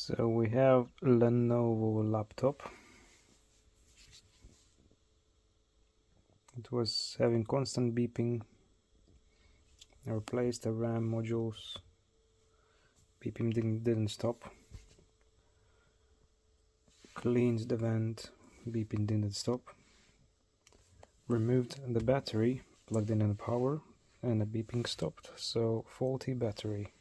So we have Lenovo laptop. It was having constant beeping. I replaced the RAM modules. Beeping didn't stop. Cleaned the vent. Beeping didn't stop. Removed the battery, plugged in the power, and the beeping stopped. So faulty battery.